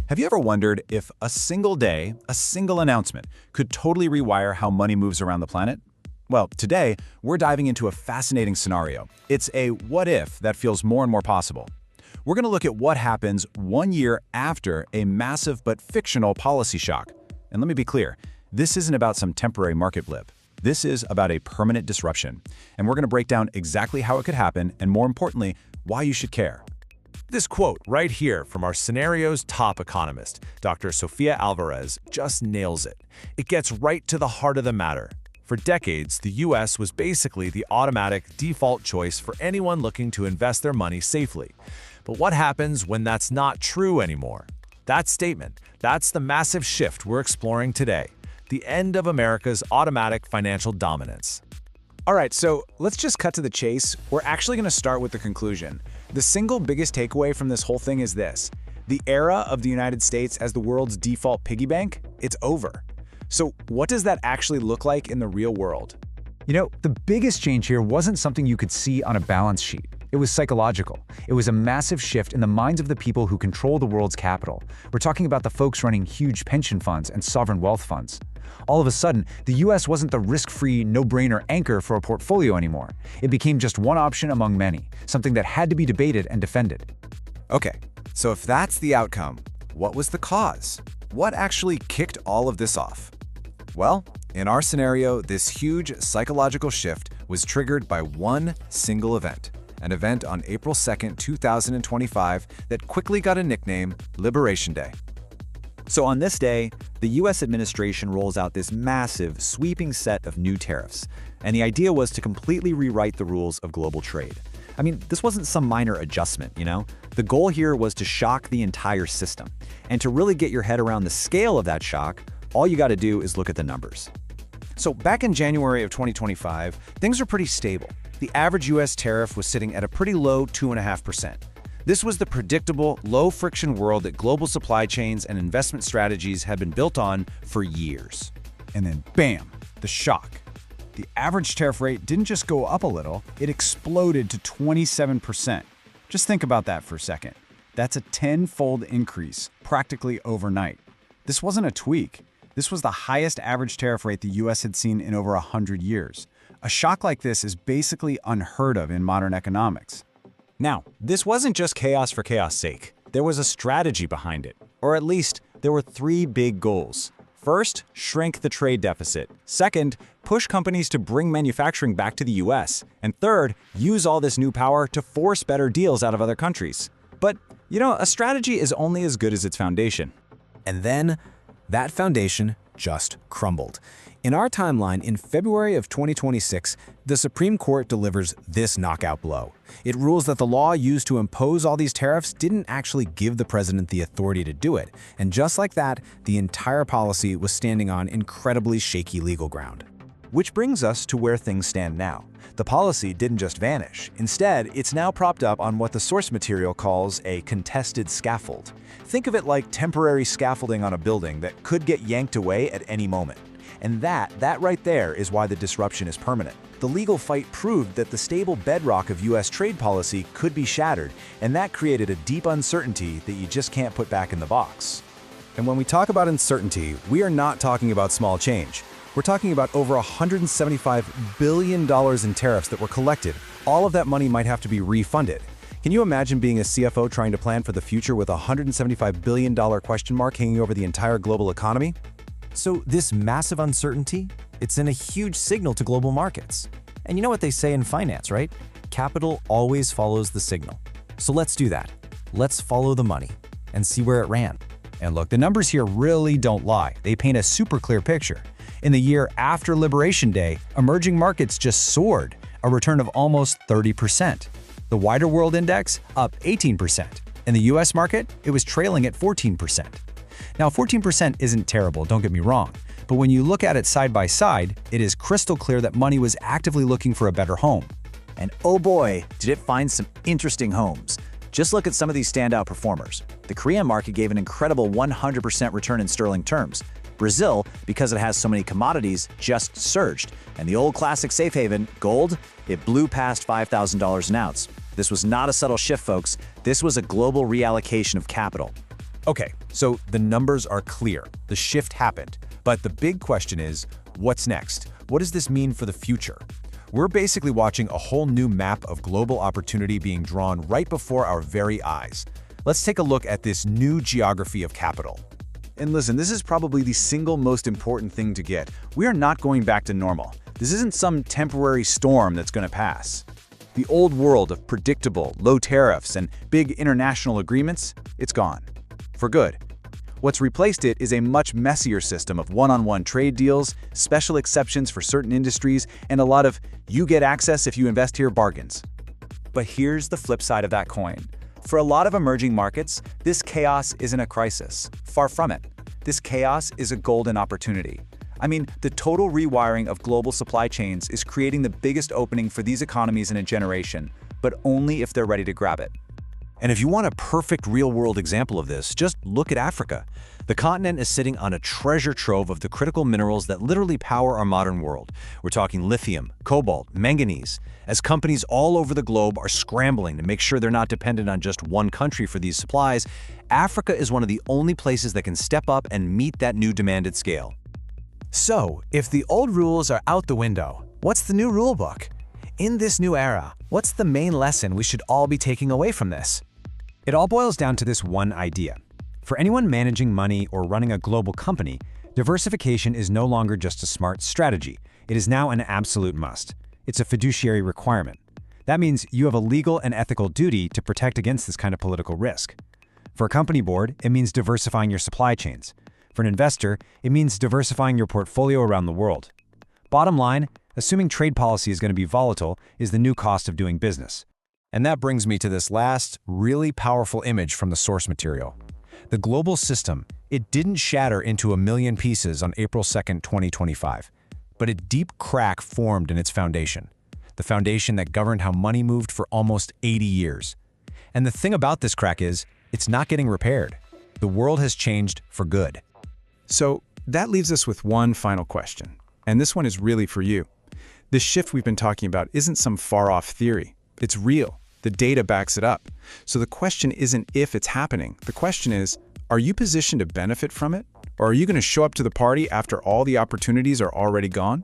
Have you ever wondered if a single day, a single announcement, could totally rewire how money moves around the planet? Well, today, we're diving into a fascinating scenario. It's a what if that feels more and more possible. We're going to look at what happens 1 year after a massive but fictional policy shock. And let me be clear, this isn't about some temporary market blip. This is about a permanent disruption. And we're going to break down exactly how it could happen and, more importantly, why you should care. This quote right here from our scenario's top economist, Dr. Sofia Alvarez, just nails it. It gets right to the heart of the matter. For decades, the US was basically the automatic default choice for anyone looking to invest their money safely. But what happens when that's not true anymore? That statement, that's the massive shift we're exploring today. The end of America's automatic financial dominance. All right, so let's just cut to the chase. We're actually going to start with the conclusion. The single biggest takeaway from this whole thing is this. The era of the United States as the world's default piggy bank, it's over. So what does that actually look like in the real world? You know, the biggest change here wasn't something you could see on a balance sheet. It was psychological. It was a massive shift in the minds of the people who control the world's capital. We're talking about the folks running huge pension funds and sovereign wealth funds. All of a sudden, the US wasn't the risk-free, no-brainer anchor for a portfolio anymore. It became just one option among many, something that had to be debated and defended. Okay, so if that's the outcome, what was the cause? What actually kicked all of this off? Well, in our scenario, this huge psychological shift was triggered by one single event, an event on April 2nd, 2025 that quickly got a nickname, Liberation Day. So on this day, the US administration rolls out this massive, sweeping set of new tariffs, and the idea was to completely rewrite the rules of global trade. I mean, this wasn't some minor adjustment, you know? The goal here was to shock the entire system. And to really get your head around the scale of that shock, all you got to do is look at the numbers. So back in January of 2025, things were pretty stable. The average US tariff was sitting at a pretty low 2.5%. This was the predictable, low-friction world that global supply chains and investment strategies had been built on for years. And then bam, the shock. The average tariff rate didn't just go up a little, it exploded to 27%. Just think about that for a second. That's a 10-fold increase, practically overnight. This wasn't a tweak. This was the highest average tariff rate the US had seen in over 100 years. A shock like this is basically unheard of in modern economics. Now, this wasn't just chaos for chaos' sake. There was a strategy behind it. Or at least, there were three big goals. First, shrink the trade deficit. Second, push companies to bring manufacturing back to the US. And third, use all this new power to force better deals out of other countries. But, you know, a strategy is only as good as its foundation. And then, that foundation just crumbled. In our timeline, in February of 2026, the Supreme Court delivers this knockout blow. It rules that the law used to impose all these tariffs didn't actually give the president the authority to do it. And just like that, the entire policy was standing on incredibly shaky legal ground. Which brings us to where things stand now. The policy didn't just vanish. Instead, it's now propped up on what the source material calls a contested scaffold. Think of it like temporary scaffolding on a building that could get yanked away at any moment. And that right there is why the disruption is permanent. The legal fight proved that the stable bedrock of US trade policy could be shattered, and that created a deep uncertainty that you just can't put back in the box. And when we talk about uncertainty, we are not talking about small change. We're talking about over $175 billion in tariffs that were collected. All of that money might have to be refunded. Can you imagine being a CFO trying to plan for the future with a $175 billion question mark hanging over the entire global economy? So this massive uncertainty, it's in a huge signal to global markets. And you know what they say in finance, right? Capital always follows the signal. So let's do that. Let's follow the money and see where it ran. And look, the numbers here really don't lie. They paint a super clear picture. In the year after Liberation Day, emerging markets just soared, a return of almost 30%. The wider world index up 18%. In the US market, it was trailing at 14%. Now, 14% isn't terrible, don't get me wrong, but when you look at it side by side, it is crystal clear that money was actively looking for a better home. And oh boy, did it find some interesting homes. Just look at some of these standout performers. The Korean market gave an incredible 100% return in sterling terms. Brazil, because it has so many commodities, just surged. And the old classic safe haven, gold, it blew past $5,000 an ounce. This was not a subtle shift, folks. This was a global reallocation of capital. Okay, so the numbers are clear. The shift happened. But the big question is, what's next? What does this mean for the future? We're basically watching a whole new map of global opportunity being drawn right before our very eyes. Let's take a look at this new geography of capital. And listen, this is probably the single most important thing to get. We are not going back to normal. This isn't some temporary storm that's going to pass. The old world of predictable, low tariffs and big international agreements, it's gone. For good. What's replaced it is a much messier system of one-on-one trade deals, special exceptions for certain industries, and a lot of you get access if you invest here bargains. But here's the flip side of that coin. For a lot of emerging markets, this chaos isn't a crisis. Far from it. This chaos is a golden opportunity. I mean, the total rewiring of global supply chains is creating the biggest opening for these economies in a generation, but only if they're ready to grab it. And if you want a perfect real-world example of this, just look at Africa. The continent is sitting on a treasure trove of the critical minerals that literally power our modern world. We're talking lithium, cobalt, manganese. As companies all over the globe are scrambling to make sure they're not dependent on just one country for these supplies, Africa is one of the only places that can step up and meet that new demand at scale. So, if the old rules are out the window, what's the new rule book? In this new era, what's the main lesson we should all be taking away from this? It all boils down to this one idea. For anyone managing money or running a global company, diversification is no longer just a smart strategy. It is now an absolute must. It's a fiduciary requirement. That means you have a legal and ethical duty to protect against this kind of political risk. For a company board, it means diversifying your supply chains. For an investor, it means diversifying your portfolio around the world. Bottom line, assuming trade policy is going to be volatile is the new cost of doing business. And that brings me to this last, really powerful image from the source material. The global system, it didn't shatter into a million pieces on April 2nd, 2025, but a deep crack formed in its foundation. The foundation that governed how money moved for almost 80 years. And the thing about this crack is, it's not getting repaired. The world has changed for good. So that leaves us with one final question, and this one is really for you. This shift we've been talking about isn't some far-off theory. It's real. The data backs it up. So the question isn't if it's happening. The question is, are you positioned to benefit from it? Or are you going to show up to the party after all the opportunities are already gone?